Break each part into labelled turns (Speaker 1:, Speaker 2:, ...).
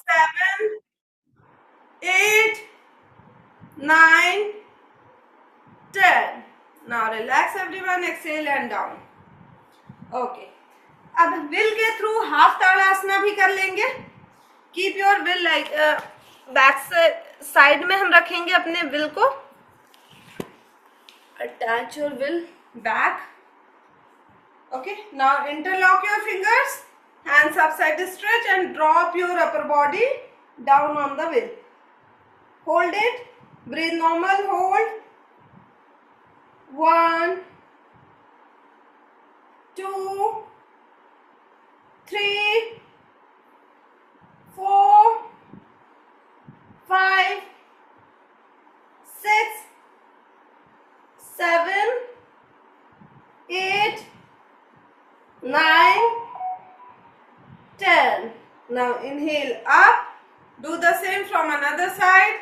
Speaker 1: 7, 8, 9, 10. Now relax everyone, exhale and down. Okay. अब will के through half ताड़ासना भी कर लेंगे. Keep your will like back side में हम रखेंगे अपने विल को. Attach your will back. Okay, now interlock your fingers, hands upside stretch and drop your upper body down on the will. Hold it, breathe normal, hold. 1, 2, 3, 4, 5, 6, 7, 8, 9, 10. Now inhale up. Do the same from another side.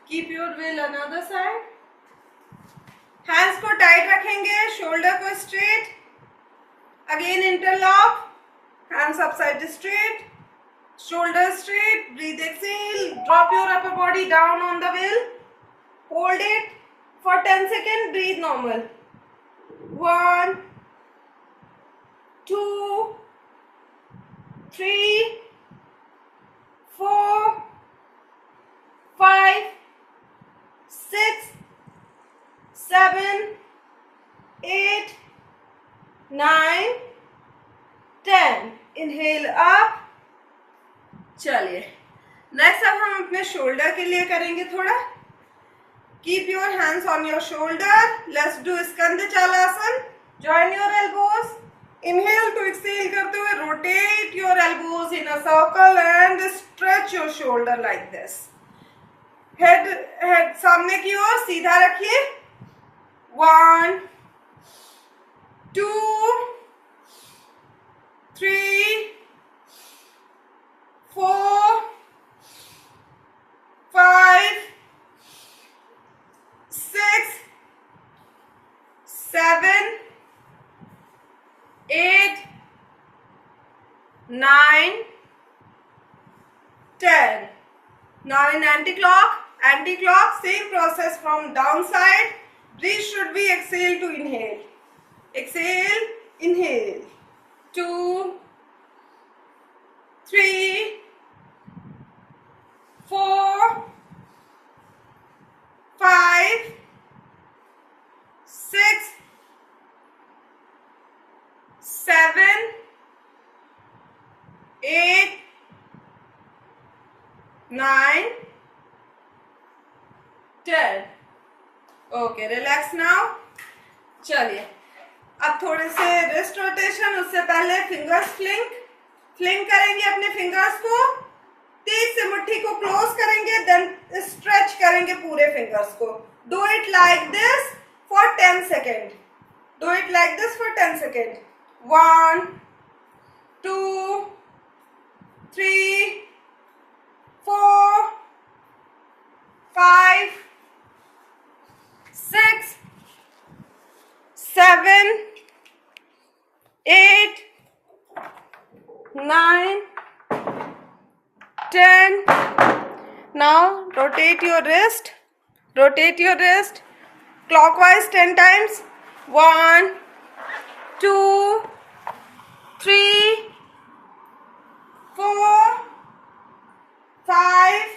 Speaker 1: Keep your will another side. Hands को tight रखेंगे, shoulder को straight. Again interlock. Hands upside straight. Shoulder straight. Breathe, exhale. Drop your upper body down on the wheel. Hold it for 10 seconds. Breathe normal. 1, 2, 3, 4, 5, 6, 7, 8, 9, 10. Inhale up. चलिए next अब हम अपने shoulder के लिए करेंगे थोड़ा. Keep your hands on your shoulder. Let's do Skandha Chalasana. Join your elbows. Inhale to exhale करते हुए rotate your elbows in a circle and stretch your shoulder like this. Head सामने की ओर सीधा रखिए. 1, 2, 3, 4, 5, 6, 7, 8, 9, 10. Now in anti-clock, same process from downside. Breathe should be exhale to inhale. Exhale, inhale. 2, 3, 4, 5, 6, 7, 8, 9, 10. Okay, relax now. चलिए अब थोड़े से wrist rotation. उससे पहले फिंगर्स फ्लिंक करेंगे अपने फिंगर्स को. तेज से मुट्ठी को क्लोज करेंगे, देन स्ट्रेच करेंगे पूरे फिंगर्स को. Do it like this for 10 second. Do it like this for 10 second. 1, 2, 3, 4, 5, 6, 7, 8, 9, 10. Now rotate your wrist. Clockwise 10 times. 1, 2, 3, 4, 5,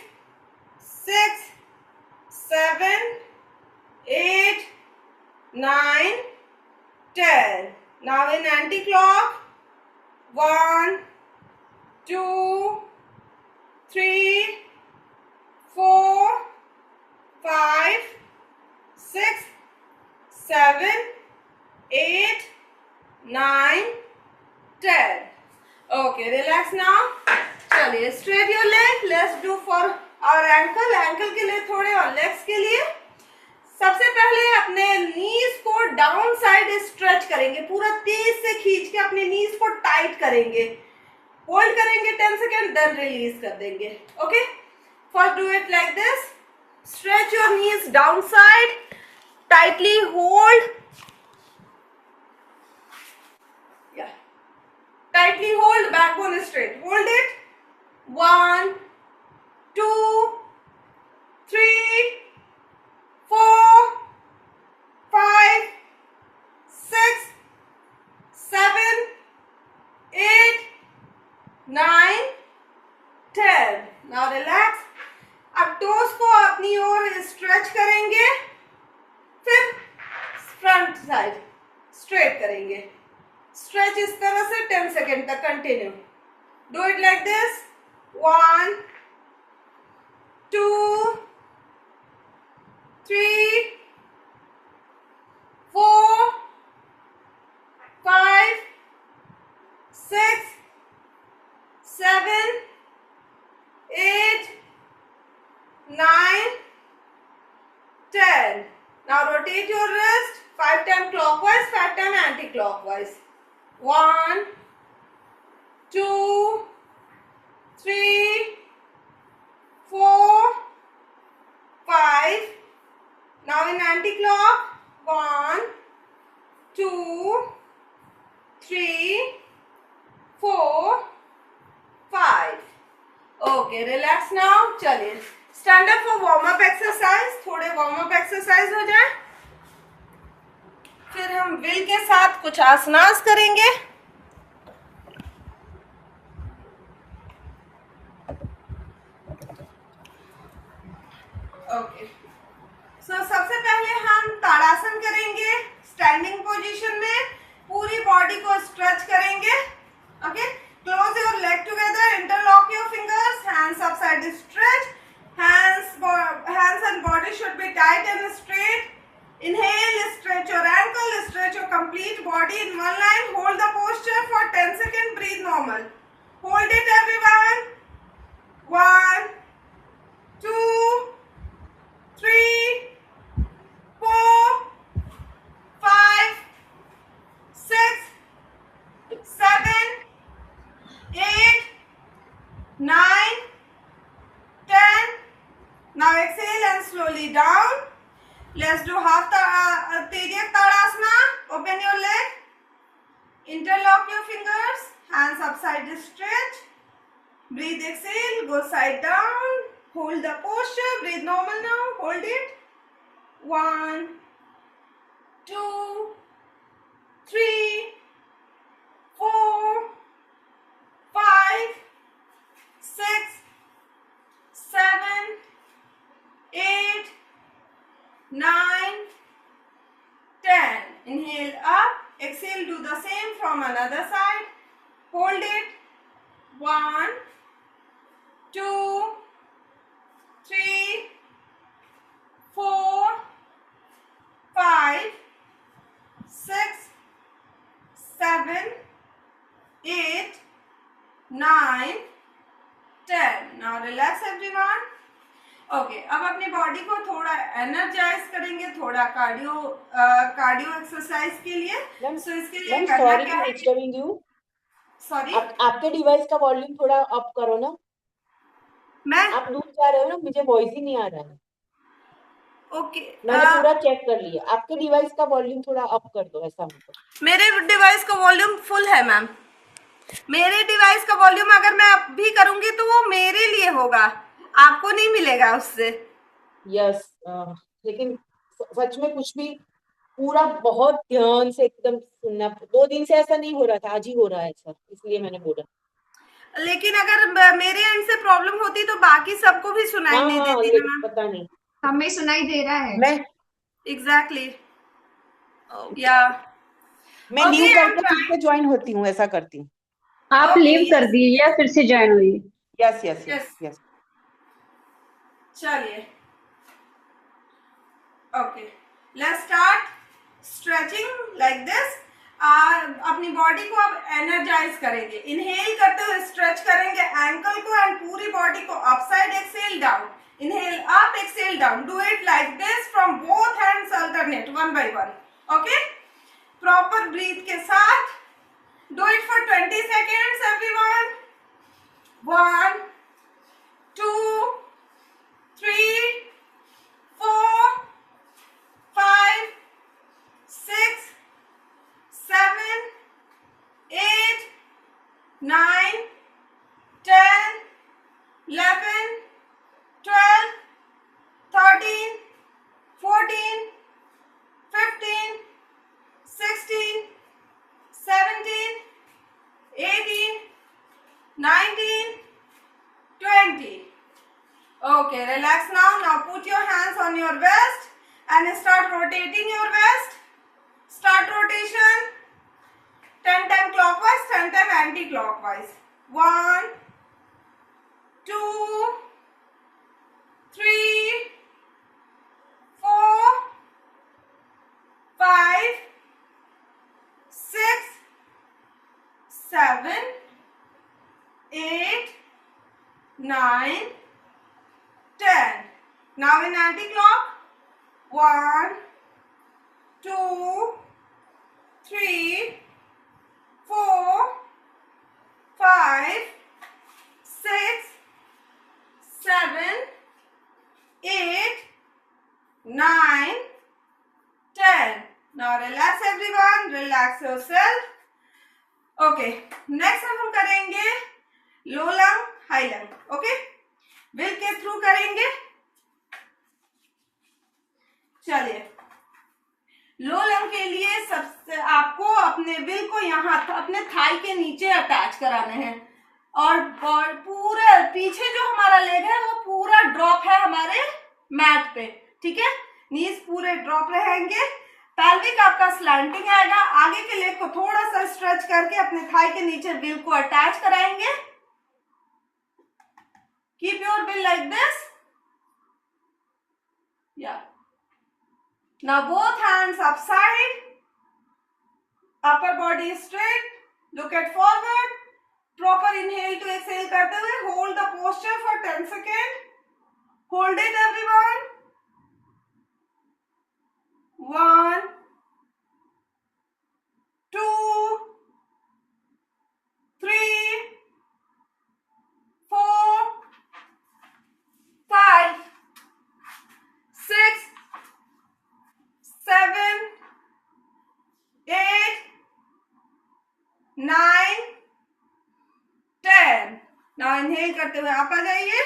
Speaker 1: 6, 7, 8, 9, 10. Now in anti-clock. 1, 2, 3, 4, 5, 6, 7, 8, 9, 10. Okay, relax now. चलिए straight your leg. Let's do for our ankle. ankle के लिए थोड़े और legs के लिए. सबसे पहले अपने नीज को डाउन साइड स्ट्रेच करेंगे. पूरा तेज से खींच के अपने नीज को टाइट करेंगे. होल्ड करेंगे 10 सेकेंड, देन रिलीज कर देंगे. Okay, first do it like this. Stretch your knees down side, tightly hold. tightly hold backbone straight. Hold it. 1 2 3 4 5 6 7 8 9 10. Now relax. अब टोस को अपनी ओर स्ट्रेच करेंगे, फिर फ्रंट साइड स्ट्रेट करेंगे. स्ट्रेच इस तरह से 10 सेकेंड तक continue. Do it like this. 1 2 3 4 5 6 7 8 9 10. Now rotate your wrist 5 times clockwise, 5 times anti-clockwise. 1 2 3 4 5. Now in anti-clock. 1 2 3 4 5. Okay, relax now. चलिए stand up for warm up exercise. थोड़े warm up exercise हो जाए, फिर हम विल के साथ कुछ आसनास करेंगे. ओके, सो सबसे पहले हम ताड़ासन करेंगे. स्टैंडिंग पोजीशन में पूरी बॉडी को स्ट्रेच करेंगे. Okay, close your leg together, interlock your fingers, hands upside stretch. Hands and body should be tight and straight. Inhale, stretch your ankle, stretch your complete body in one line. Hold the posture for 10 seconds. Breathe normal. Hold it, everyone. 1 2 3 4 5 6 7 8 9 10. Now exhale and slowly down. Let's do half Tejak Tadasana. Open your leg. Interlock your fingers. Hands upside stretch. Breathe, exhale. Go side down. Hold the posture. Breathe normal now. Hold it. 1 2 3 4 5 6 7 8 9 10. Inhale up. Exhale, do the same from another side. Hold it. 1 2 3 4 5 6 7 8 9 10. Now relax everyone. Okay, अब अपनी body को थोड़ा energise करेंगे, थोड़ा cardio exercise के लिए. सो इसके लिए करना क्या है. सॉरी,
Speaker 2: आपके डिवाइस का वॉल्यूम थोड़ा अप करो ना. आप दूर जा रहे हो ना, मुझे वॉइस ही नहीं आ रहा है.
Speaker 1: ओके,
Speaker 2: मैंने पूरा चेक कर लिया. आपके डिवाइस का वॉल्यूम थोड़ा अप कर दो. ऐसा मतलब
Speaker 1: मेरे डिवाइस का वॉल्यूम फुल है मैम. मेरे डिवाइस का वॉल्यूम अगर मैं अब भी करूंगी तो वो मेरे लिए होगा, आपको नहीं मिलेगा उससे.
Speaker 2: यस, लेकिन सच में कुछ भी पूरा बहुत ध्यान से एकदम सुनना. 2 दिन से ऐसा नहीं हो रहा था, आज ही हो रहा है ऐसा, इसलिए मैंने बोला.
Speaker 1: लेकिन अगर मेरे एंड से प्रॉब्लम होती तो बाकी सबको भी सुनाई नहीं देती ना मैम.
Speaker 2: पता नहीं,
Speaker 3: हमें सुनाई दे रहा है.
Speaker 2: मैं
Speaker 1: एग्जैक्टली. या
Speaker 2: मैं लीव करके फिर से ज्वाइन होती हूँ, ऐसा करती हूँ.
Speaker 3: आप लीव कर दीजिए या फिर से ज्वाइन हुई.
Speaker 2: Yes yes yes yes.
Speaker 1: चलिए, okay, let's start stretching like this. अपनी बॉडी को अब एनर्जाइज करेंगे. इनहेल करते हुए स्ट्रेच करेंगे एंकल को एंड पूरी बॉडी को upside. Exhale down. Inhale up, exhale down. Do it like this from both hands, alternate, one by one. Okay, proper breath के साथ. Do it for 20 seconds everyone. 1 2 3 4 5 6 7 8 9 10 20. Okay, relax now. Now put your hands on your waist and start rotating your waist. Start rotation. 10 times clockwise, 10 times anti-clockwise. 1, 2, 3, 4, 5, 6, 7, 8, 9, 10. Now in anti-clock. 1, 2, 3, 4, 5, 6, 7, 8, 9, 10. Now relax everyone. Relax yourself. Okay. Next हम करेंगे low lunge high lunge. Okay, विल के थ्रू करेंगे. चलिए, लो lung के लिए सबसे आपको अपने विल को यहाँ अपने थाई के नीचे अटैच कराने हैं और पूरा पीछे जो हमारा लेग है वो पूरा ड्रॉप है हमारे मैट पे. ठीक है, नीज पूरे ड्रॉप रहेंगे. पैल्विक आपका स्लैंटिंग आएगा. आगे के लेग को थोड़ा सा स्ट्रेच करके अपने थाई के नीचे विल को अटैच कराएंगे. Keep your will like this. या now both hands upside, upper body straight, look at forward, proper inhale to exhale करते हुए hold the posture for 10 seconds. Hold it everyone. 1, 2, 3, 4, 5, 6, 7, 8, 9, 10. Now inhale करते हुए आप आ जाइए.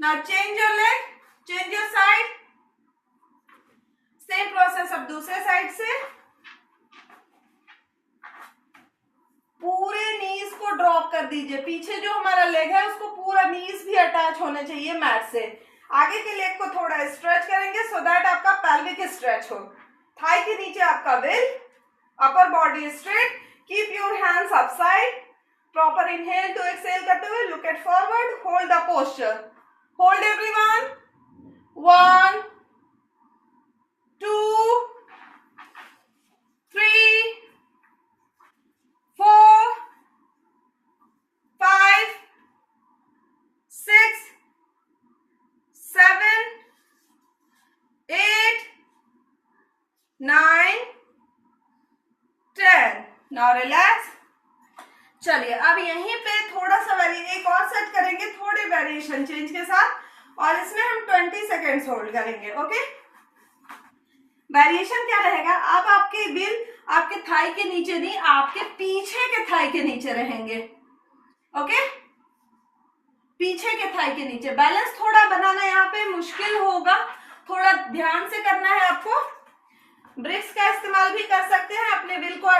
Speaker 1: Now change your leg, change your side. Same process अब दूसरे side से. पूरे नीज को ड्रॉप कर दीजिए. पीछे जो हमारा लेग है उसको पूरा नीज भी अटैच होने चाहिए मैट से. आगे के लेग को थोड़ा स्ट्रेच करेंगे सो दैट आपका पैल्विक स्ट्रेच हो. थाई के नीचे आपका wheel, upper body straight. Keep your hands upside. Proper inhale to exhale करते हुए look at forward. Hold the posture. Hold everyone. 1, 2, 3, 4, 5, 6, 7, 8, 9, 10. Now relax. चलिए, अब यहीं पे थोड़ा सा एक और सेट करेंगे थोड़े वेरिएशन चेंज के साथ और इसमें हम 20 सेकेंड्स होल्ड करेंगे. ओके, वेरिएशन क्या रहेगा. अब आपके विल आपके थाई के नीचे नहीं, आपके पीछे के थाई के नीचे रहेंगे. ओके, पीछे के थाई के नीचे. बैलेंस थोड़ा बनाना यहाँ पे मुश्किल होगा, थोड़ा ध्यान से करना है आपको. ब्रिक्स का इस्तेमाल भी कर सकते हैं अपने विल को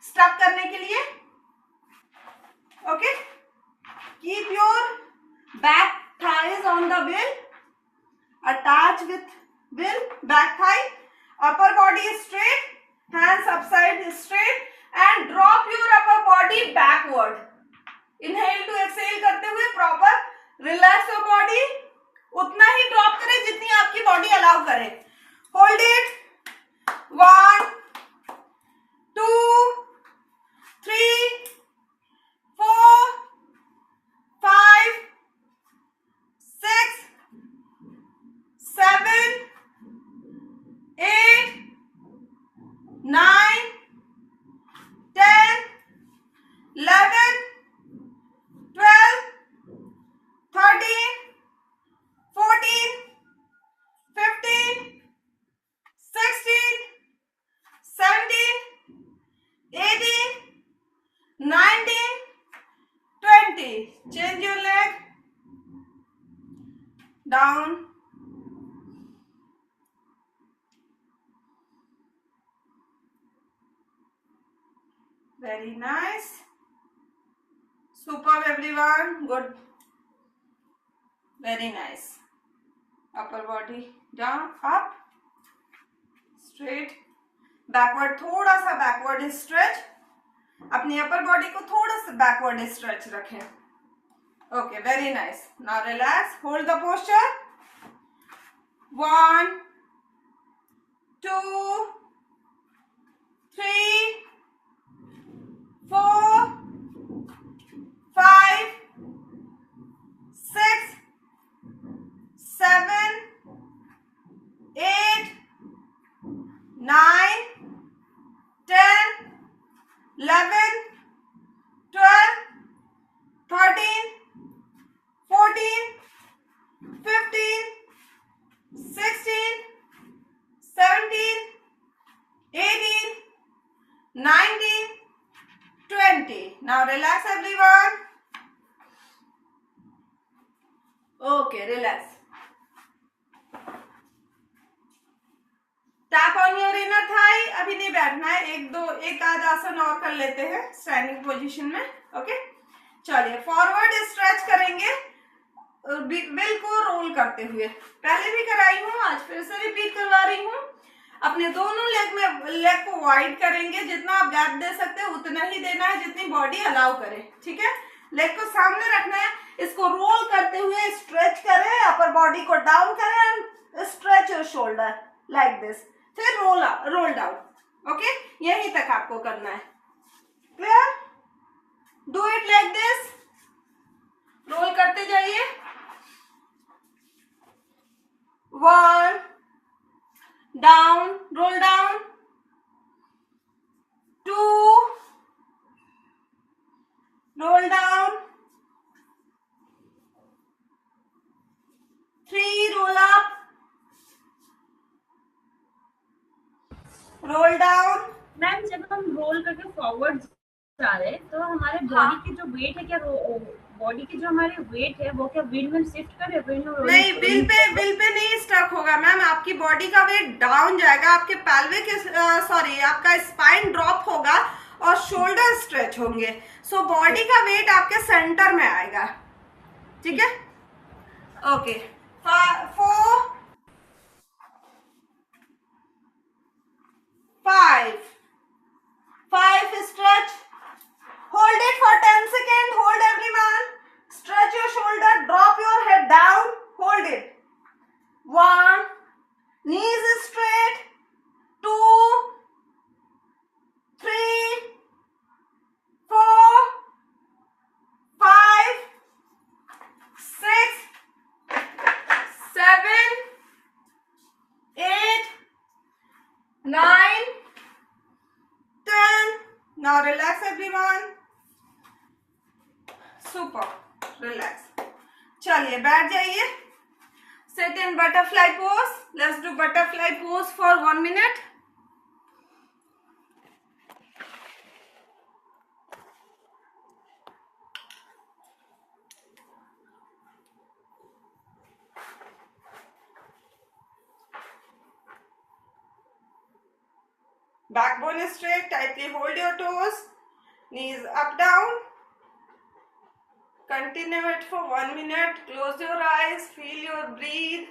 Speaker 1: स्टक करने के लिए. Okay, keep your back thighs on the wheel, attach with wheel, back thigh, upper body straight, hands upside straight and drop your upper body backward. Inhale to exhale करते हुए प्रॉपर रिलैक्स योर बॉडी. उतना ही drop करें जितनी आपकी body allow करे. Hold it. 1, 2, 3, 4, 5, 6, 7, 8, 9, 10, 11, 12, 13, 14, 15, 16, 17, 18, 19, 20. Change your leg. Down. Very nice. Superb everyone. Good. Very nice. Upper body down, up, straight, backward, थोड़ा सा backward stretch. अपनी upper body को थोड़ा सा backward stretch रखें. Okay, very nice. Now relax. Hold the posture. 1, 2, 3, 4, 5, 6, 7, 8, 9, 10, 11, 12, 13, 14, 15, 16, 17, 18, 19, 20. Now relax everyone. Okay, relax. Tap on your inner thigh. अभी नहीं बैठना है, एक आध आसन और कर लेते हैं स्टैंडिंग पोजीशन में. ओके, चलिए फॉरवर्ड स्ट्रेच करेंगे बिल को रोल करते हुए. पहले भी कराई हूँ, आज फिर से रिपीट करवा रही हूँ. अपने दोनों लेग को वाइड करेंगे. जितना आप गैप दे सकते हैं उतना ही देना है जितनी बॉडी अलाउ करे. ठीक है, लेग को सामने रखना है. इसको रोल करते हुए स्ट्रेच करें, अपर बॉडी को डाउन करें and stretch your shoulder like this. फिर रोल डाउन. ओके, यहीं तक आपको करना है. Clear? Do it like this. Roll करते जाइए. 1, down, roll down. 2, roll down. 3, roll up. Roll down.
Speaker 4: Ma'am जब हम रोल करके फॉरवर्ड जा रहे हैं तो हमारे बॉडी की जो वेट है, क्या बॉडी की जो हमारे वेट है वो क्या विंड में शिफ्ट करे? विंड में
Speaker 1: नहीं, बिल पे नहीं स्टक होगा मैम. आपकी बॉडी का वेट डाउन जाएगा. आपके पैल्विक आपका स्पाइन ड्रॉप होगा और शोल्डर स्ट्रेच होंगे. सो बॉडी का वेट आपके सेंटर में आएगा. ठीक है? Okay. 4, 5 stretch. Hold it for 10 seconds. Hold everyone. Stretch your shoulder. Drop your head down. Hold it. 1. Knees straight. 2, 3, 4, 5, 6, 7, 8, 9, 10. Now relax everyone. Super. Relax. चलिए बैठ जाइए. Sit in butterfly pose. Let's do butterfly pose for 1 minute. Backbone is straight. Tightly hold your toes. Knees up, down. Continue it for 1 minute. Close your eyes. Feel your breathe.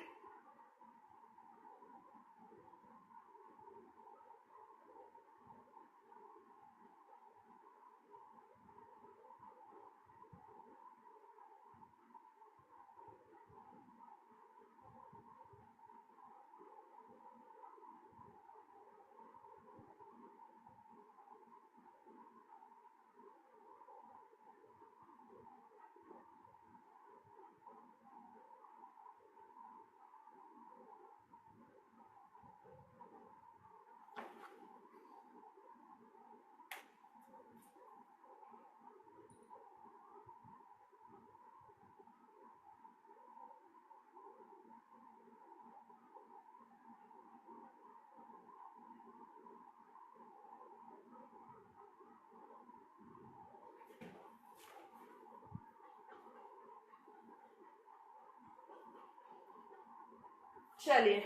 Speaker 1: चलिए,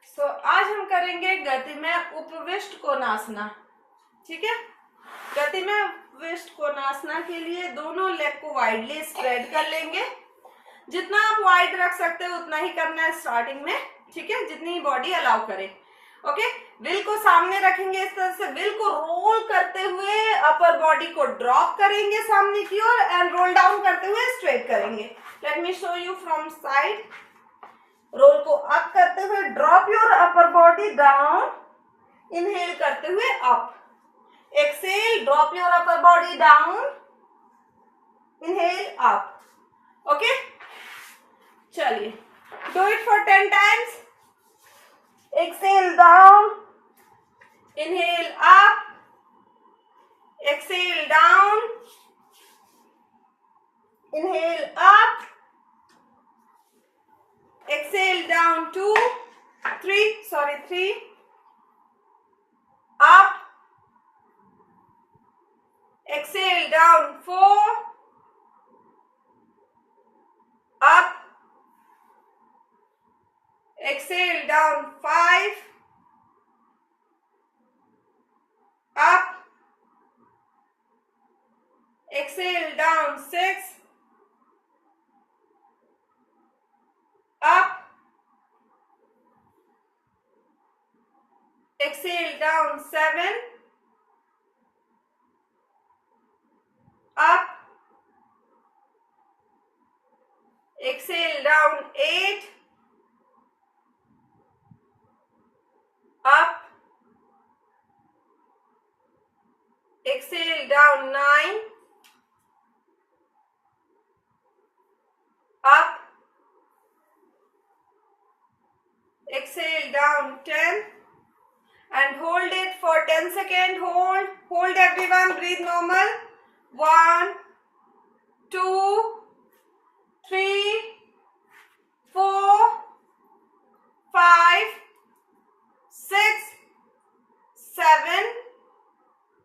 Speaker 1: सो आज हम करेंगे गति में उपविष्ट कोणासना. ठीक है, गति में ट्विस्ट कोनासना के लिए दोनों लेग को वाइडली स्प्रेड कर लेंगे। जितना आप वाइड रख सकते हो उतना ही करना है स्टार्टिंग में, ठीक है, जितनी बॉडी अलाउ करे। ओके, विल को सामने रखेंगे इस तरह से, विल को रोल करते हुए अपर बॉडी को ड्रॉप करेंगे सामने की ओर एंड रोल डाउन करते हुए स्ट्रेट करेंगे। Let me show you from side. Roll को अप करते हुए drop your upper body down, inhale करते हुए up, exhale drop your upper body down, inhale up. Okay, चलिए do it for 10 times. Exhale down, inhale up, exhale down, inhale up, exhale down 2, 3, up, exhale down 4, up, exhale down 5, up, exhale down 6, up, exhale down 7, up, exhale down 8, up, exhale down 9, up, exhale down 10 and hold it for 10 seconds. Hold everyone, breathe normal. 1, 2, 3, 4, 5, 6, 7,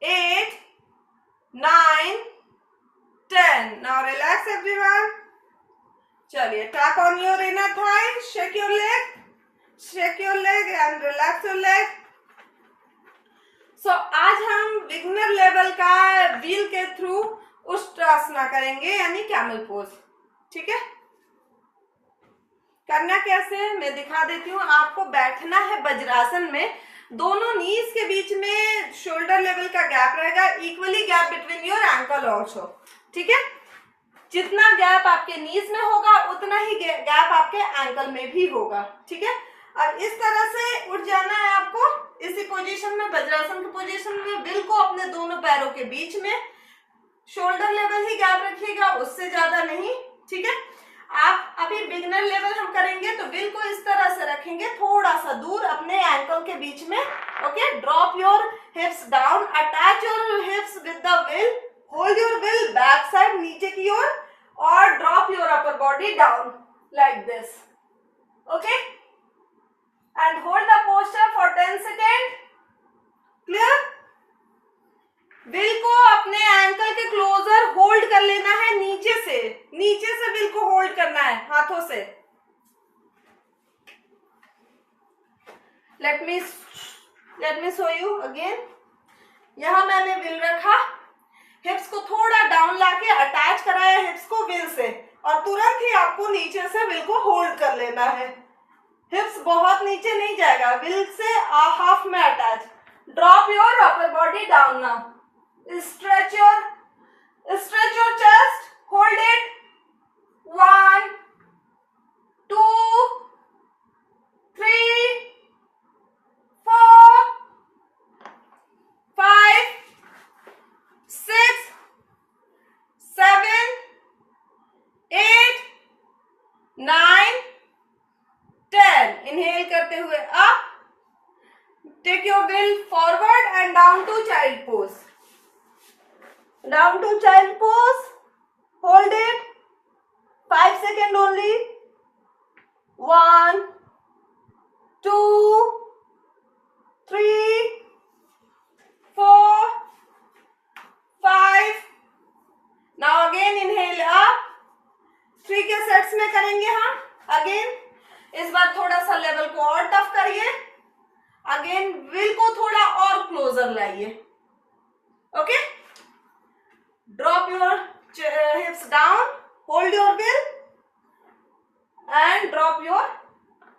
Speaker 1: 8, 9, 10. Now relax everyone. चलिए, tap on your inner thigh, shake your leg and relax your leg. So आज हम beginner level का wheel के through उष्ट्रासना करेंगे, यानी camel pose. ठीक है, करना कैसे मैं दिखा देती हूँ। आपको बैठना है वज्रासन में, दोनों नीज के बीच में शोल्डर लेवल का गैप रहेगा, equally gap between your ankle also. ठीक है, जितना गैप आपके नीज में होगा उतना ही गैप आपके एंकल में भी होगा। ठीक है, अब इस तरह से उठ जाना है आपको इसी पोजीशन में, वज्रासन की पोजीशन में। बिल को अपने दोनों पैरों के बीच में, शोल्डर लेवल ही गैप रखिएगा, उससे ज्यादा नहीं। ठीक है, आप अभी बिगनर लेवल हम करेंगे तो विल को इस तरह से रखेंगे, थोड़ा सा दूर अपने एंकल के बीच में। Okay, drop your hips down, attach your hips with the will, hold your will back side नीचे की ओर और drop your upper body down like this. Okay, and hold the posture for 10 second. Clear? Will को अपने ankle के closure hold कर लेना है, नीचे से विल को होल्ड करना है हाथों से। Late me show you again. यहां मैंने विल रखा, हिप्स को थोड़ा डाउन लाके अटैच कराया हिप्स को विल से, और तुरंत ही आपको नीचे से विल को होल्ड कर लेना है। हिप्स बहुत नीचे नहीं जाएगा, विल से हाफ में attach. Drop your upper body down now, stretch your chest, hold it, 1, 2, 3, 4, 5, 6, 7, 8, 9, 10. Inhale करते हुए up, take your will forward and down to child pose. Down to child pose, hold it, 5 seconds only. 1, 2, 3, 4, 5. Now again inhale up. 3 के sets में करेंगे हम। Again इस बार थोड़ा सा level को और टफ करिए। अगेन विल को थोड़ा और क्लोजर लाइए। Okay, drop your hips down, hold your will and drop your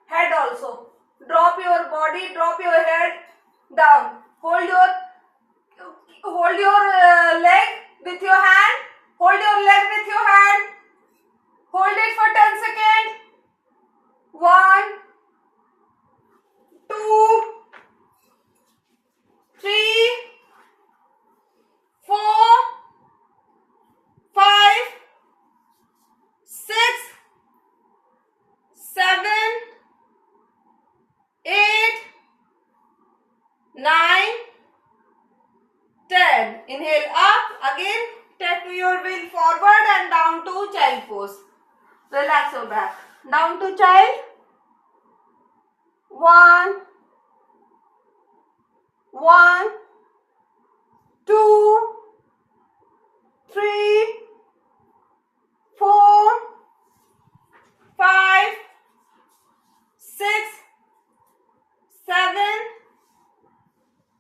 Speaker 1: head also. Drop your body, drop your head down. Hold your leg with your hand. Hold your leg with your hand. Hold it for 10 seconds. 1, 2, 3, 4, 5, 6, 7, 8, 9, 10. Inhale up. Again, take your wheel forward and down to child pose. Relax your back. Down to child. 1, 1, 2, 3, 4, 5, 6, 7,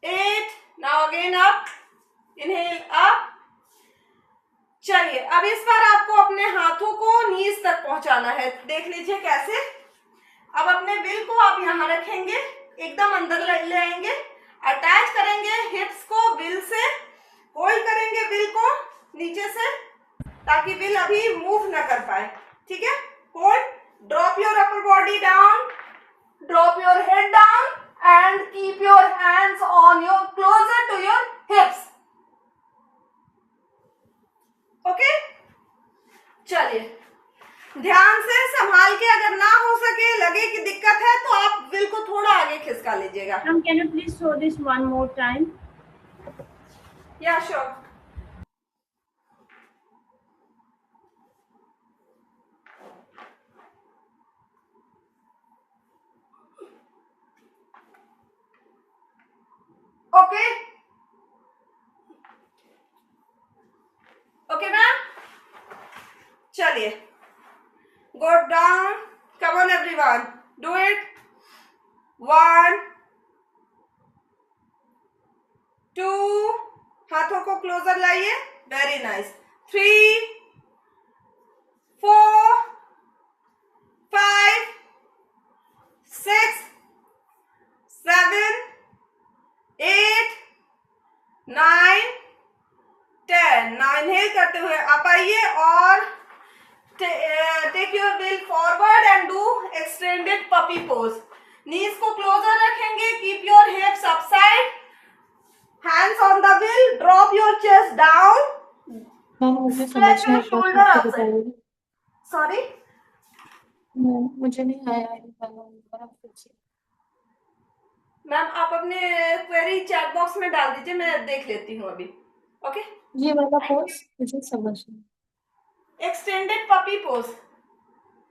Speaker 1: 8. Now again up. Inhale up. चलिए अब इस बार आपको अपने हाथों को नीज तक पहुंचाना है. देख लीजिए कैसे. अब अपने विल को आप यहाँ रखेंगे, एकदम अंदर ले आएंगे, अटैच करेंगे हिप्स को विल से, होल्ड करेंगे विल को नीचे से ताकि विल अभी मूव ना कर पाए. ठीक है. Hold. Drop your upper body down, drop your head down and keep your hands on your closer to your hips. Okay. चलिए ध्यान से संभाल के, अगर ना हो सके, लगे कि दिक्कत है तो आप विल को थोड़ा आगे खिसका लीजिएगा.
Speaker 4: Ma'am, can you please show this one more time?
Speaker 1: या श्योर. ओके. Okay ma'am. चलिए go down. Come on everyone, do it. 1, 2, हाथों को क्लोजर लाइए. Very nice. 3, 4, 5, 6, 7, 8, 9, 10. now inhale करते हुए आप आइए और take your wheel forward and do extended puppy pose. knees को closer रखेंगे. keep your hips upside, hands on the wheel, drop your chest down,
Speaker 2: ma'am मुझे
Speaker 1: stretch
Speaker 2: समझ
Speaker 1: your
Speaker 2: नहीं
Speaker 1: shoulder
Speaker 2: आया.
Speaker 1: upside. sorry.
Speaker 2: मुझे नहीं आया ये वाला, दोबारा फिर से.
Speaker 1: मैम आप अपने क्वेरी चैट बॉक्स में डाल दीजिए, मैं देख लेती हूँ अभी. ओके.
Speaker 2: ये वाला पोज मुझे समझ नहीं.
Speaker 1: Extended puppy pose.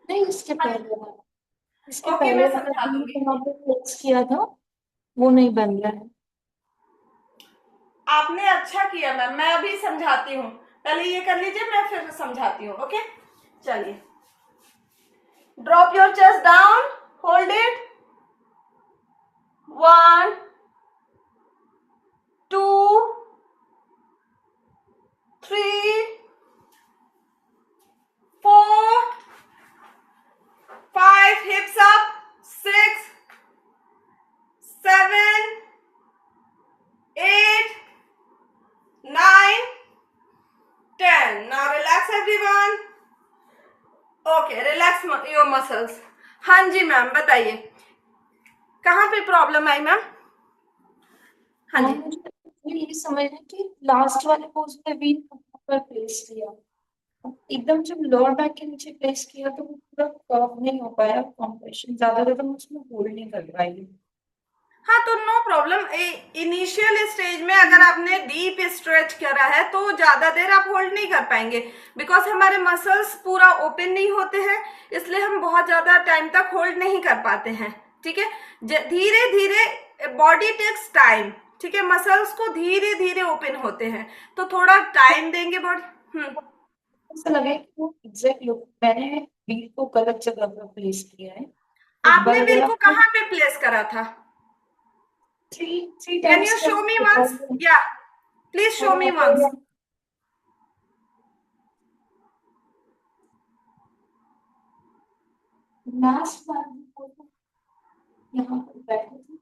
Speaker 2: नहीं, इसके पहले वाला, इसके
Speaker 1: ओके,
Speaker 2: पहले
Speaker 1: मैं
Speaker 2: वाला
Speaker 1: समझा
Speaker 2: भी
Speaker 1: दूंगी.
Speaker 2: वहाँ पे प्लेस किया था, वो नहीं बन रहा है.
Speaker 1: आपने अच्छा किया मैम, मैं अभी समझाती हूँ. पहले ये कर लीजिए, मैं फिर समझाती हूँ. ओके. चलिए drop your chest down, hold it. 1, 2, 3, 4, 5, hips up. 6, 7, 8, 9, 10. now relax everyone. okay, relax your muscles. हाँ जी मैम बताइए कहाँ पे प्रॉब्लम आई मैम. हाँ जी.
Speaker 2: मुझे ये समझना कि लास्ट वाले पोज में भी ऊपर प्लेस किया, एकदम जब लोअर बैक के नीचे प्लेस किया तो वो पूरा कर्व नहीं हो पाया. कॉम्प्रेशन ज्यादा था तो मैं उसमें होल्ड नहीं कर पाई.
Speaker 1: हाँ तो नो प्रॉब्लम. इनिशियल स्टेज में अगर आपने डीप स्ट्रेच करा है तो ज्यादा देर आप होल्ड नहीं कर पाएंगे, बिकॉज हमारे मसल्स पूरा ओपन नहीं होते हैं, इसलिए हम बहुत ज्यादा टाइम तक होल्ड नहीं कर पाते हैं. ठीक है. धीरे धीरे बॉडी टेक्स टाइम. ठीक है. मसल्स को धीरे धीरे ओपन होते हैं तो थोड़ा टाइम देंगे बॉडी.
Speaker 2: ऐसा लगे कि वो एग्जैक्ट लुक, मैंने व्हील को गलत जगह पर प्लेस किया है.
Speaker 1: आपने व्हील को कहाँ पे प्लेस करा था?
Speaker 2: Three
Speaker 1: Can you show me once? Yeah, please show me once.
Speaker 2: Last वाली पोज यहाँ पर बैठे थे।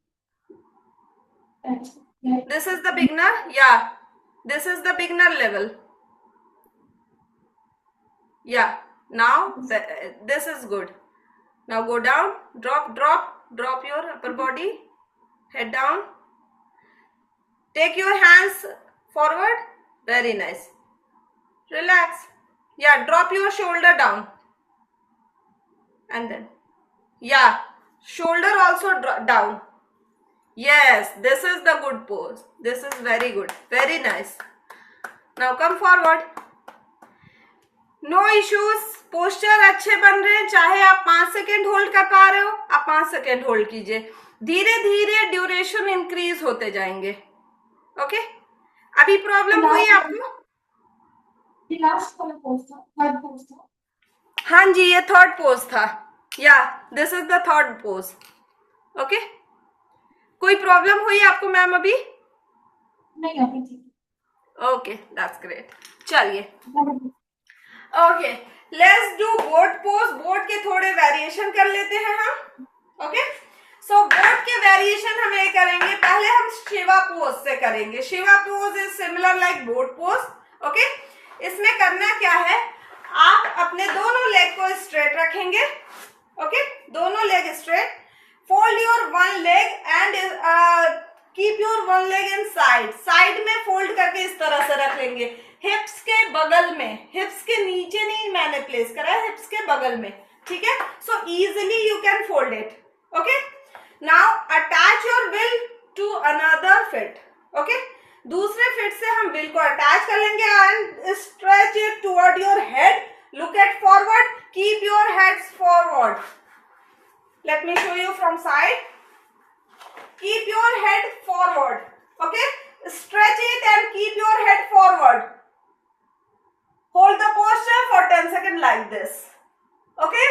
Speaker 1: This is the beginner. Yeah, this is the beginner level. Yeah, now this is good. Now go down, drop your upper body, head down. Take your hands forward. Very nice. Relax. Yeah, drop your shoulder down. And then, yeah, shoulder also down. Yes, this is the good pose. This is very good. Very nice. Now come forward. No issues, posture अच्छे बन रहे हैं। चाहे आप 5 second hold कर पा रहे हो, आप 5 सेकेंड होल्ड कीजिए। धीरे धीरे ड्यूरेशन इंक्रीज होते जाएंगे। ओके, अभी प्रॉब्लम हुई आपको?
Speaker 2: लास्ट वाला पोज था, थर्ड पोज था।
Speaker 1: हाँ जी, ये थर्ड पोज था। Yeah this is the third pose. Okay, कोई प्रॉब्लम हुई आपको मैम अभी?
Speaker 2: नहीं, अभी ठीक।
Speaker 1: Okay, that's great. चलिए, okay, let's do boat pose. Boat के थोड़े वेरिएशन कर लेते हैं हम। ओके, सो बोट के वेरिएशन हम ये करेंगे। पहले हम शिवा पोज से करेंगे। Shiva pose is similar like boat pose. Okay, इसमें करना क्या है, आप अपने दोनों लेग को स्ट्रेट रखेंगे। ओके, दोनों leg straight. Fold your one leg and keep your one leg in side. Side में फोल्ड करके इस तरह से रख लेंगे, हिप्स के बगल में। हिप्स के नीचे नहीं मैंने प्लेस करा है, हिप्स के बगल में। ठीक है, so easily you can fold it. Okay, now attach your wheel to another feet. Okay, दूसरे फिट से हम विल को अटैच कर लेंगे and stretch it toward your head. Look at forward, keep your heads forward. Let me show you from side. Keep your head forward. Okay, stretch it and keep your head forward. Hold the posture for 10 seconds like this. Okay,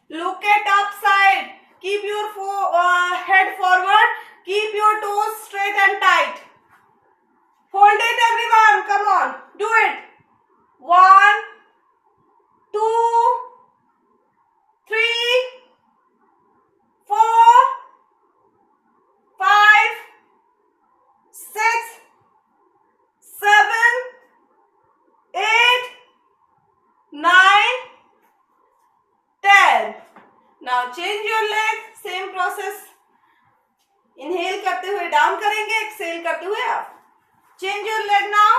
Speaker 1: look at upside. Keep your head forward. Keep your toes straight and tight. Hold it everyone, come on, do it. 1 2 3 4 5 6 7 8 9 10. Now change your leg. Same process. Inhale करते हुए down करेंगे, Excel करते हुए up. Change your leg now.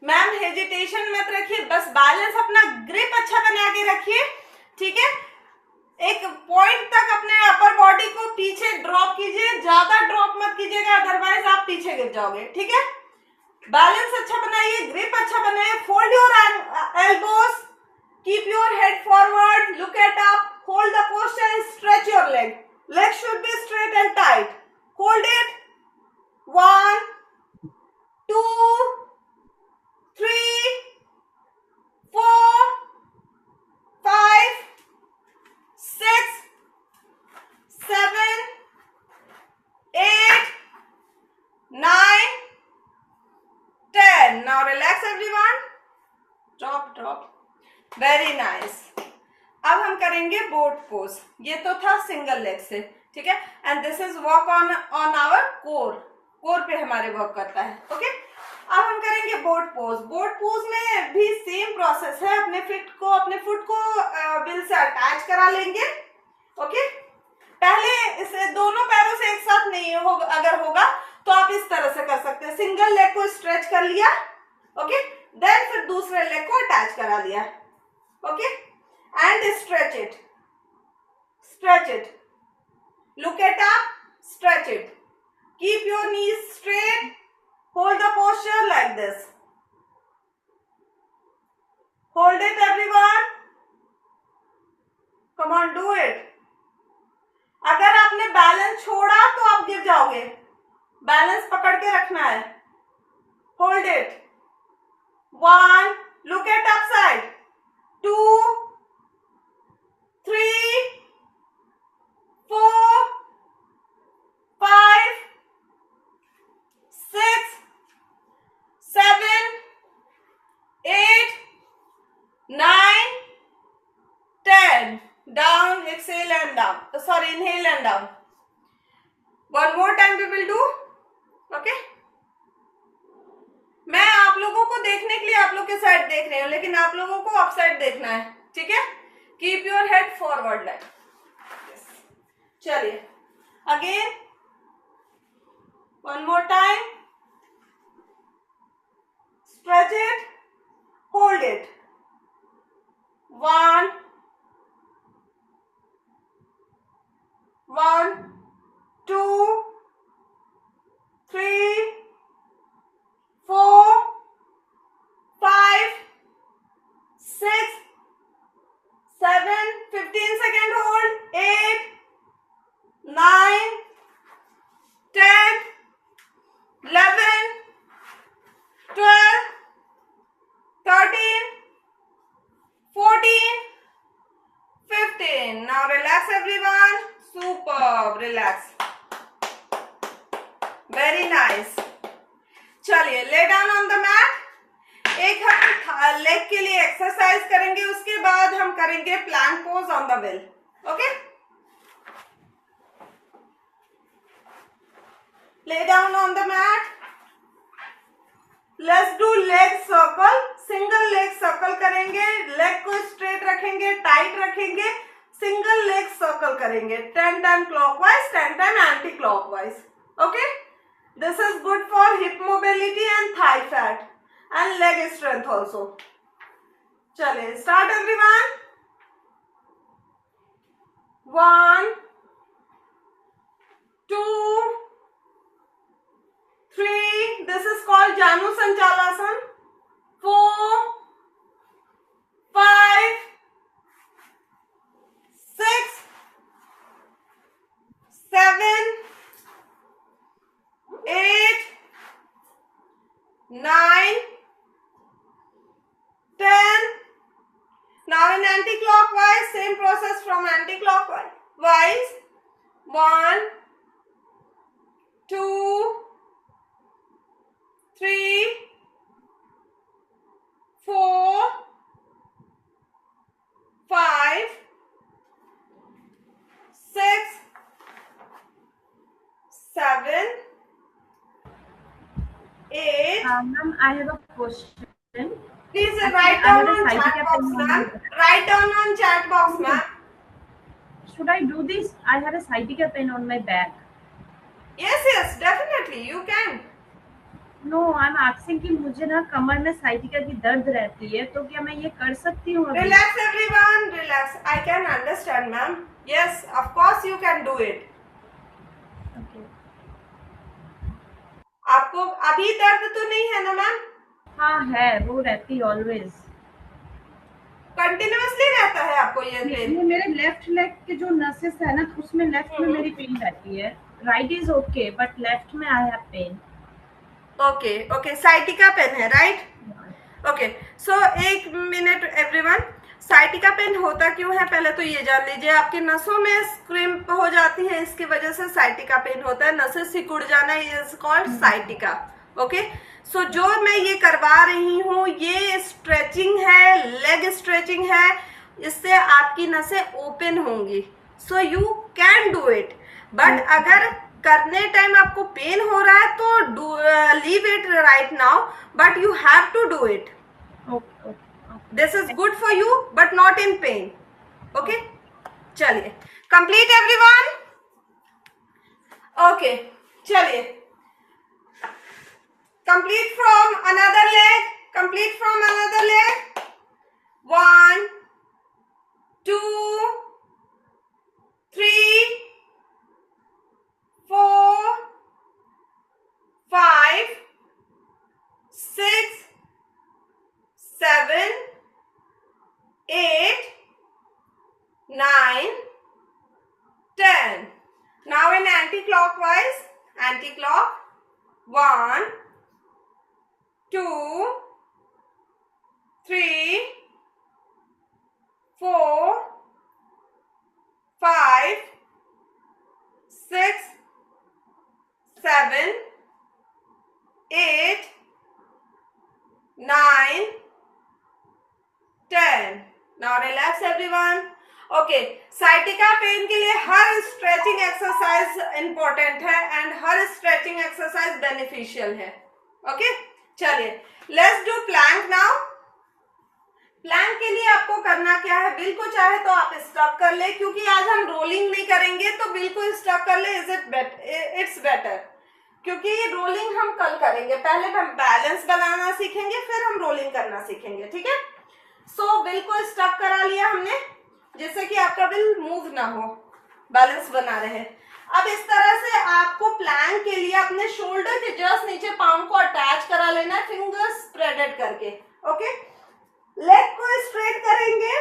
Speaker 1: Ma'am hesitation मत रखिए, बस balance अपना grip अच्छा बना के रखिए। ठीक है, एक पॉइंट तक अपने अपर बॉडी को पीछे ड्रॉप कीजिए, ज्यादा ड्रॉप मत कीजिएगा, अदरवाइज आप पीछे गिर जाओगे। ठीक है, बैलेंस अच्छा बनाइए, ग्रिप अच्छा बनाइए। Fold your elbows, keep your head forward, look at up, hold the posture and stretch your leg. Leg should be straight and tight. Hold it. 1 2 3 4 5 6 7 8 9 10. Now relax everyone. Drop. Very nice. अब हम करेंगे boat pose. ये तो था single leg से। ठीक है, and this is work on our core. Core पे हमारे वर्क करता है। ओके, अब हम करेंगे बोट पोज। बोट पोज में भी सेम प्रोसेस है। अपने फुट को विल से अटैच करा लेंगे। ओके, पहले इसे दोनों पैरों से एक साथ नहीं होगा, अगर होगा तो आप इस तरह से कर सकते हैं। सिंगल लेग को स्ट्रेच कर लिया। ओके, देन फिर दूसरे लेग को अटैच करा लिया। Okay, and stretch it, look eight up, stretch it, keep your knees straight, hold the posture like this. Hold it everyone. Come on, do it. अगर आपने बैलेंस छोड़ा तो आप गिर जाओगे। बैलेंस पकड़ के रखना है। Hold it. 1, look at upside. 2 3 4 5 exhale and down. Sorry, inhale and down. One more time we will do. Okay? मैं आप लोगों को देखने के लिए आप लोग के साइड देख रही हूँ, लेकिन आप लोगों को अप साइड देखना है, ठीक है? Keep your head forward like. चलिए again one more time. Stretch it, hold it. 1 1 2 3 4 5 6 7 15 second hold. 8 9 10 11 12 13 14 15. Now relax everyone. Superb. Relax. Very nice. चलिए lay down on the mat. एक हम लेग के लिए एक्सरसाइज करेंगे, उसके बाद हम करेंगे plank pose on the wheel. Okay, lay down on the mat. Let's do leg circle. Single leg circle करेंगे, लेग को स्ट्रेट रखेंगे, टाइट रखेंगे, सिंगल लेग सर्कल करेंगे. 10 time clockwise, 10 time anti clockwise. Okay, this is good for hip mobility and Thai fat and leg strength also. चलिए start everyone. 1 2 3. This is called Janu Sanchalasan. 4 5 6 7 8 9 10. Now in anti-clockwise, same process from anti-clockwise. 1 2 3 4 5 6 7 8.
Speaker 4: Ma'am, I have a question.
Speaker 1: Please
Speaker 4: Actually,
Speaker 1: write
Speaker 4: I
Speaker 1: down
Speaker 4: have a
Speaker 1: on chat
Speaker 4: sciatica
Speaker 1: box,
Speaker 4: pain.
Speaker 1: ma'am. Write down on chat box, ma'am.
Speaker 4: Should I do this? I have a sciatica pain on my back.
Speaker 1: Yes, definitely you can.
Speaker 4: No, I'm asking कि मुझे ना कमर में sciatica की दर्द रहती है, तो क्या मैं ये कर सकती हूँ अभी?
Speaker 1: Relax, everyone. Relax. I can understand, ma'am. Yes, of course you can do it.
Speaker 4: Okay.
Speaker 1: आपको अभी दर्द तो नहीं है ना, मैम?
Speaker 4: हाँ है, वो रहती ऑलवेज.
Speaker 1: कंटिन्यूअसली रहता है आपको ये पेन?
Speaker 4: ये मेरे लेफ्ट लेग के जो नसेस है ना, उसमें लेफ्ट में मेरी पेन रहती है. Right is okay, but left में I have pain.
Speaker 1: Okay, sciatica pain है, राइट? ओके, सो एक मिनट एवरीवन. साइटिका पेन होता क्यों है पहले तो ये जान लीजिए. आपकी नसों में स्क्रिम्प हो जाती है, इसकी वजह से साइटिका पेन होता है. नसें सिकुड़ जाना इज कॉल्ड साइटिका. ओके, सो जो मैं ये करवा रही हूँ ये स्ट्रेचिंग है, लेग स्ट्रेचिंग है. इससे आपकी नसें ओपन होंगी. So you can do it. But अगर करने टाइम आपको पेन हो रहा है तो leave it right now, but you have to do it. This is good for you but not in pain. Okay, चलिए कंप्लीट एवरीवन. ओके, चलिए complete from another leg. Complete from another leg. 1 2 3 4 5 6 7 8 9 10. Now in anti-clockwise, anti-clock. 1 2 3 4 5 6 7 8 9 10. Now relax everyone. Okay, sciatica pain के लिए हर stretching exercise important है and हर stretching exercise beneficial है। Okay, चलिए let's do plank now. Plank के लिए आपको करना क्या है, बिल को चाहे तो आप स्टॉप कर ले, क्योंकि आज हम रोलिंग नहीं करेंगे तो बिल को स्टॉप कर ले, इट्स बेटर, क्योंकि रोलिंग हम कल करेंगे। पहले हम बैलेंस बनाना सीखेंगे, फिर हम रोलिंग करना सीखेंगे, ठीक है। सो बिल को स्टॉप करा लिया हमने, जिससे कि आपका बिल मूव ना हो, बैलेंस बना रहे। अब इस तरह से आपको प्लैंक के लिए अपने शोल्डर के जस्ट नीचे पाम को अटैच करा लेना है, फिंगर्स स्प्रेडेड करके। ओके, लेग को स्ट्रेट करेंगे,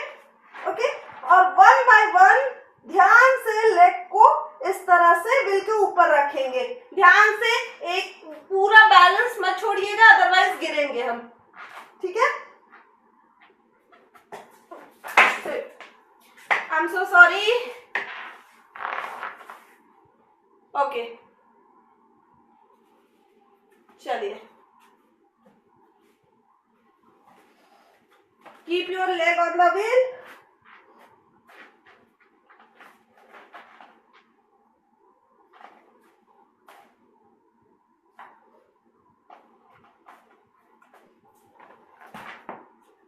Speaker 1: ओके, और वन बाय वन ध्यान से लेग को इस तरह से बिल के ऊपर रखेंगे। ध्यान से, एक पूरा बैलेंस मत छोड़िएगा, अदरवाइज गिरेंगे हम, ठीक है। I'm so sorry. Okay. चलिए, keep your leg on the wheel.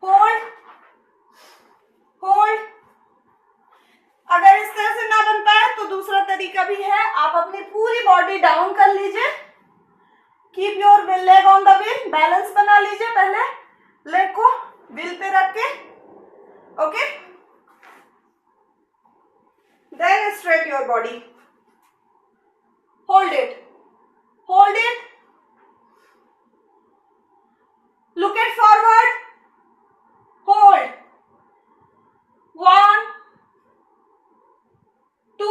Speaker 1: Hold. Hold. अगर इस तरह से ना बन पाए तो दूसरा तरीका भी है, आप अपनी पूरी बॉडी डाउन कर लीजिए। Keep your leg on the wheel, balance बना लीजिए, पहले लेग को व्हील पे रख के, okay, then straight your body, hold it, hold it, look at forward, hold, 1 2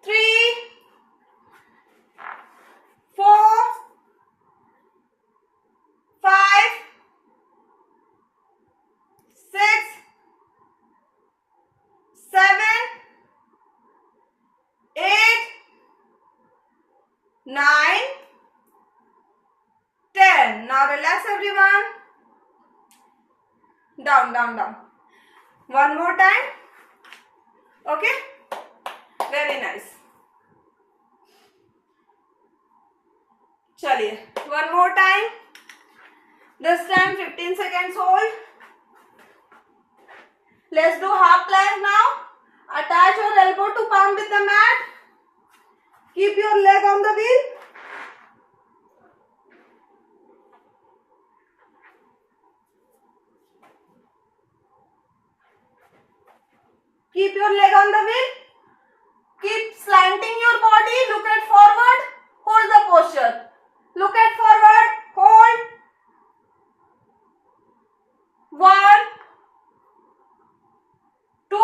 Speaker 1: 3 4 5 6 7 8 9 10. Now relax everyone. Down, down, down. One more time. Okay, very nice. चलिए, one more time. This time 15 seconds hold. Let's do half plank now. Attach your elbow to palm with the mat. Keep your leg on the wheel. Keep your leg on the wheel. Keep slanting your body. Look at forward. Hold the posture. Look at forward. Hold. 1 2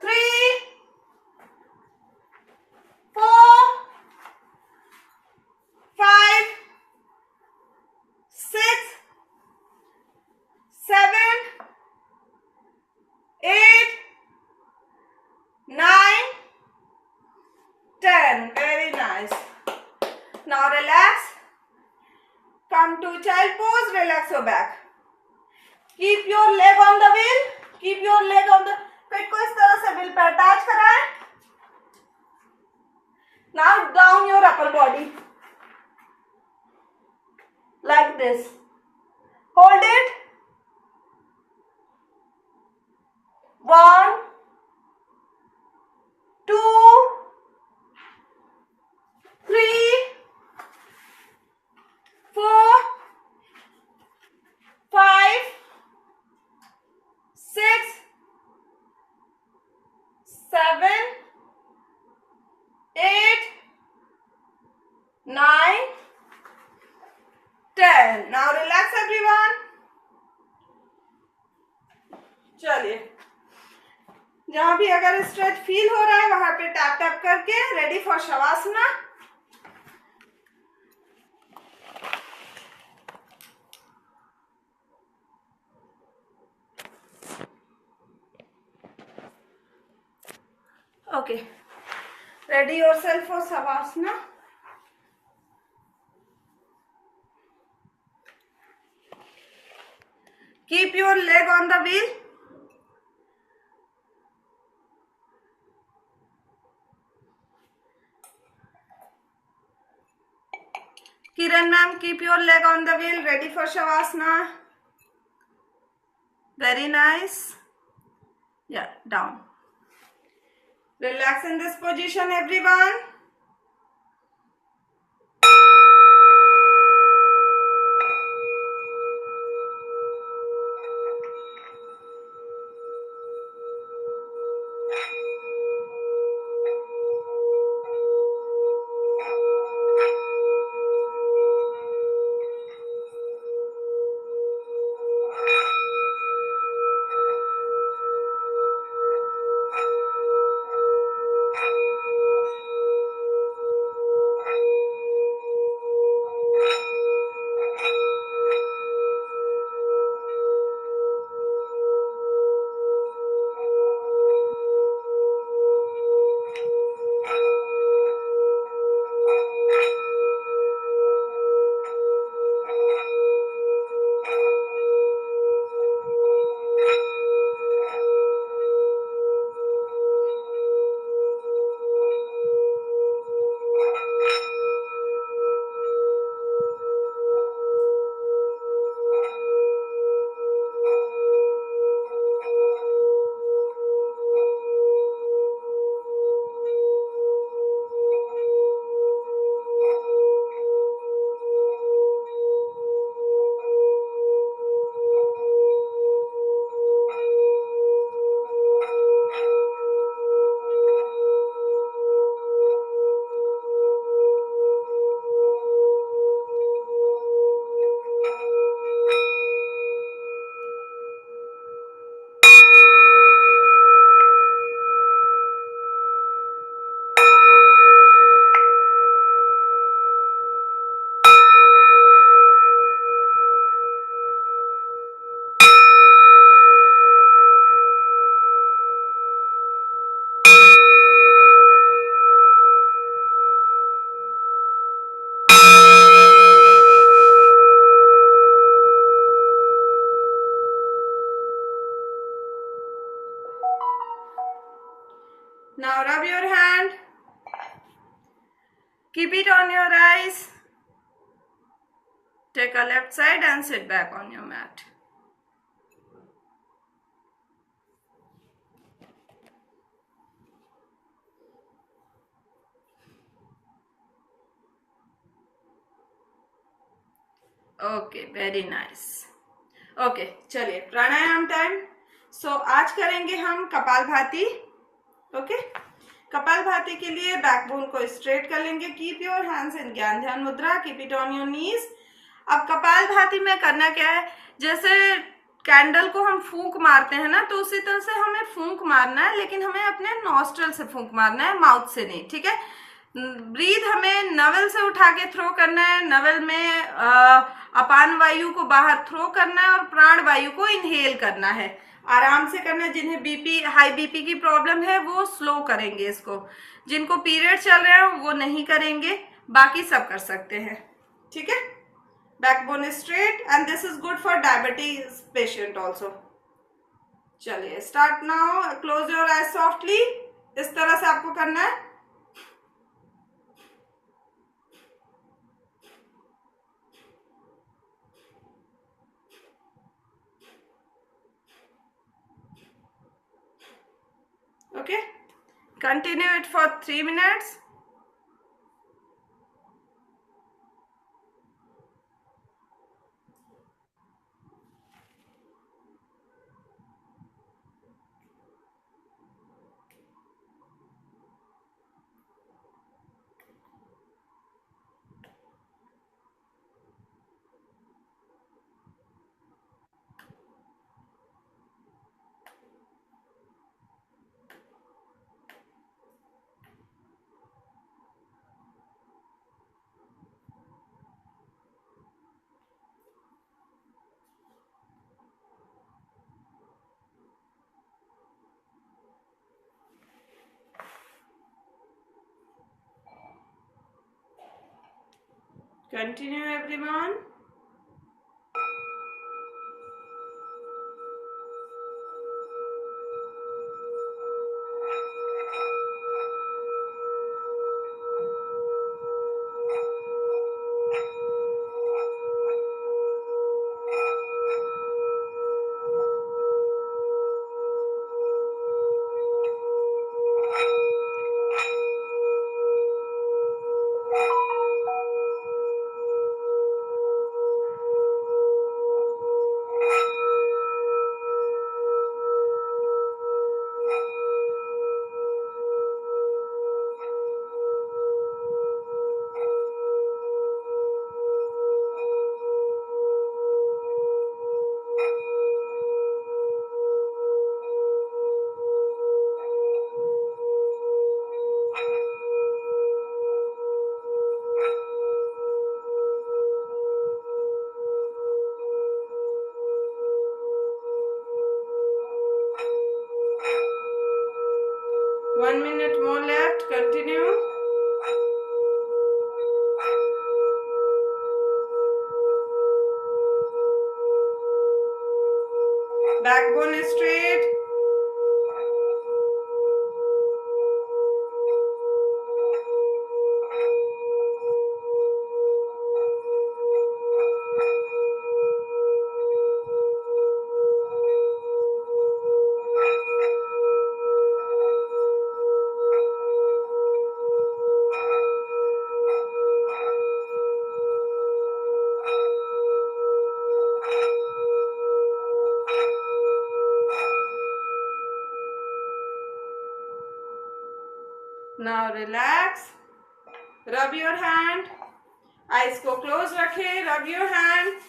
Speaker 1: 3 4 5 6 7 8 9 10. Very nice. Now relax. Come to child pose. Relax your back. Keep your leg on the wheel. Keep your leg on the, पेट को इस तरह से wheel पे attach कराएं. Now down your upper body. Like this. Hold it. 1 2 3 4 5 6 7 8 9 10. Now relax everyone. चलिए, जहां भी अगर स्ट्रेच फील हो रहा है वहां पे टैप टैप करके ready for शवासना। Okay, ready yourself for शवासना। Keep your leg on the wheel. Kiran ma'am, keep your leg on the wheel. Ready for Shavasana. Very nice. Yeah, down. Relax in this position, everyone. Now rub your hand. Keep it on your eyes. Take a left side and sit back on your mat. Okay, very nice. Okay, चलिए प्राणायाम time. सो आज करेंगे हम kapalbhati. Okay, kapalbhati के लिए backbone को straight कर लेंगे. Keep your hands in ज्ञान ध्यान मुद्रा. Keep it on your knees. अब कपालभाति में करना क्या है, जैसे कैंडल को हम फूंक मारते हैं ना, तो उसी तरह से हमें फूंक मारना है, लेकिन हमें अपने नॉस्ट्रल से फूंक मारना है, माउथ से नहीं. ठीक है. ब्रीथ हमें नवल से उठा के थ्रो करना है. नवल में अपान वायु को बाहर थ्रो करना है और प्राण वायु को इनहेल करना है. आराम से करना है. जिन्हें बीपी हाई बीपी की प्रॉब्लम है वो स्लो करेंगे इसको. जिनको पीरियड चल रहे हैं वो नहीं करेंगे, बाकी सब कर सकते हैं. ठीक है. Backbone straight and this is good for diabetes patient also. चलिए start now. Close your eyes softly. इस तरह से आपको करना है. Okay, continue it for 3 minutes. Continue everyone. 1 minute more left. Continue. Backbone is straight. Now relax. Rub your hand. Eyes को close रखे. Rub your hand.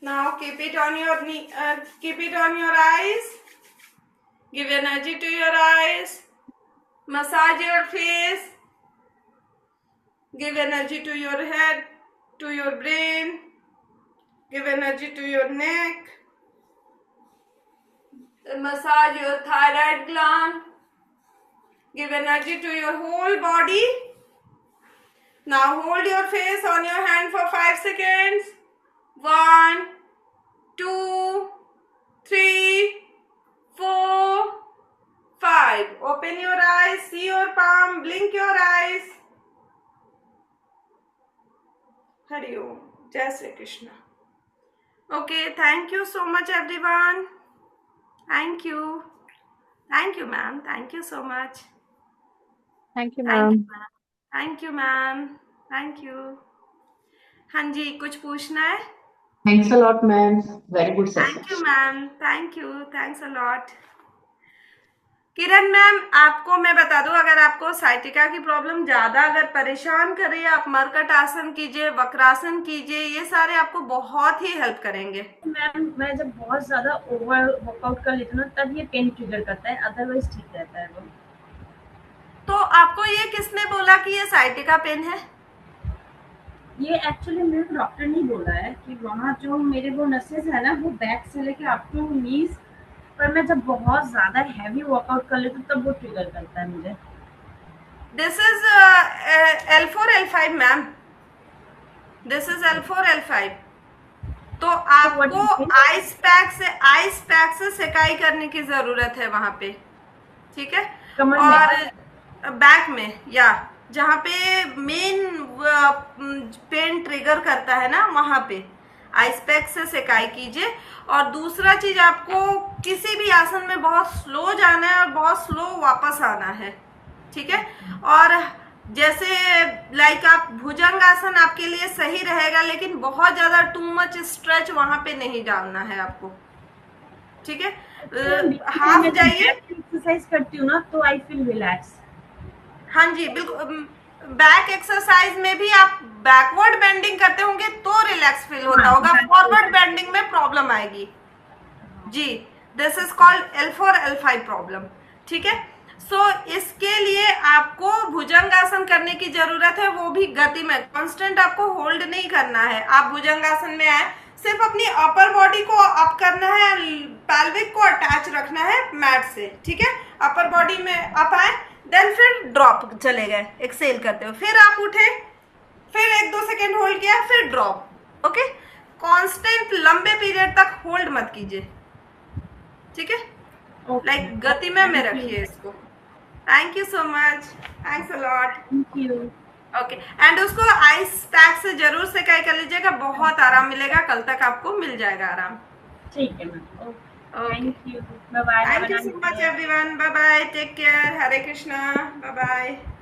Speaker 1: Now keep it on your knee. Keep it on your eyes. Give energy to your eyes. Massage your face. Give energy to your head, to your brain. Give energy to your neck. Massage your thyroid gland. Give energy to your whole body. Now hold your face on your hand for 5 seconds. 1, 2, 3, 4, 5. Open your eyes, see your palm, blink your eyes. Hari Om. Jai Shri Krishna. Okay, thank you so much everyone. Thank you. Thank you ma'am. Thank you so much.
Speaker 3: Thank you
Speaker 1: Thank
Speaker 3: ma'am.
Speaker 1: you ma'am. Thank you ma'am. Thank you. हाँ जी, कुछ पूछना है?
Speaker 5: Thanks a lot, ma'am. Very good
Speaker 1: Thank
Speaker 5: session.
Speaker 1: you ma'am. Thank you. Thanks a lot. Kiran ma'am, आपको मैं बता दूं, अगर आपको साइटिका की प्रॉब्लम ज्यादा अगर परेशान कर रही है, आप मरकट आसन कीजिए, वक्रासन कीजिए, ये सारे आपको बहुत ही हेल्प करेंगे.
Speaker 4: मैम मैं जब बहुत ज्यादा ओवर वर्कआउट कर लेती हूँ ना, तब ये पेन ट्रिगर करता है, अदरवाइज ठीक रहता है वो.
Speaker 1: तो आपको ये किसने बोला कि ये साइटिका पेन है?
Speaker 4: ये एक्चुअली मेरे डॉक्टर ने बोला है कि वहाँ जो मेरे वो नसेस है ना, वो बैक से लेके अप टू नीज, पर मैं जब बहुत ज्यादा हैवी वर्कआउट कर लेती हूँ तब वो ट्रिगर करता है मुझे.
Speaker 1: This is L4 L5 ma'am. This is L4 L5. तो आपको आइस पैक से सेकाई करने की जरूरत है वहां पे, ठीक है?
Speaker 4: कमर
Speaker 1: और
Speaker 4: में
Speaker 1: बैक में, या जहाँ पे मेन पेन ट्रिगर करता है ना, वहां पे आइस पैक से सेकाई कीजिए. और दूसरा चीज, आपको किसी भी आसन में बहुत स्लो जाना है और बहुत स्लो वापस आना है, ठीक है? और जैसे लाइक आप भुजंग आसन आपके लिए सही रहेगा, लेकिन बहुत ज्यादा टू मच स्ट्रेच वहां पे नहीं डालना है आपको, ठीक है? हाफ जाइए.
Speaker 4: एक्सरसाइज करती हूँ ना तो आई फील रिलैक्स.
Speaker 1: हाँ जी बिल्कुल. बैक एक्सरसाइज में भी आप बैकवर्ड बेंडिंग करते होंगे तो रिलैक्स फील होता होगा, फॉरवर्ड बेंडिंग में प्रॉब्लम आएगी जी. This is called L4 L5 problem, ठीक है? सो इसके लिए आपको भुजंगासन करने की जरूरत है, वो भी गति में. कांस्टेंट आपको होल्ड नहीं करना है. आप भुजंगासन में आए, सिर्फ अपनी अपर बॉडी को अप करना है, पैल्विक को अटैच रखना है मैट से, ठीक है? अपर बॉडी में अप आए, देन फिर ड्रॉप चले गए एक्सेल करते हुए, फिर आप उठे, फिर 1-2 सेकेंड होल्ड किया, फिर ड्रॉप. ओके, कांस्टेंट लंबे पीरियड तक होल्ड मत कीजिए, ठीक है? लाइक गति में रखिए इसको. Thank you so much. Thanks a lot.
Speaker 4: Thank you.
Speaker 1: Okay, and उसको आइस पैक से जरूर सेकाई कर लीजिएगा, बहुत आराम मिलेगा. कल तक आपको मिल जाएगा आराम.
Speaker 4: ठीक है ma'am.
Speaker 1: Okay.
Speaker 4: Thank you. Bye bye.
Speaker 1: Thank you so much everyone. Bye bye. Take care. Hare Krishna. Bye bye.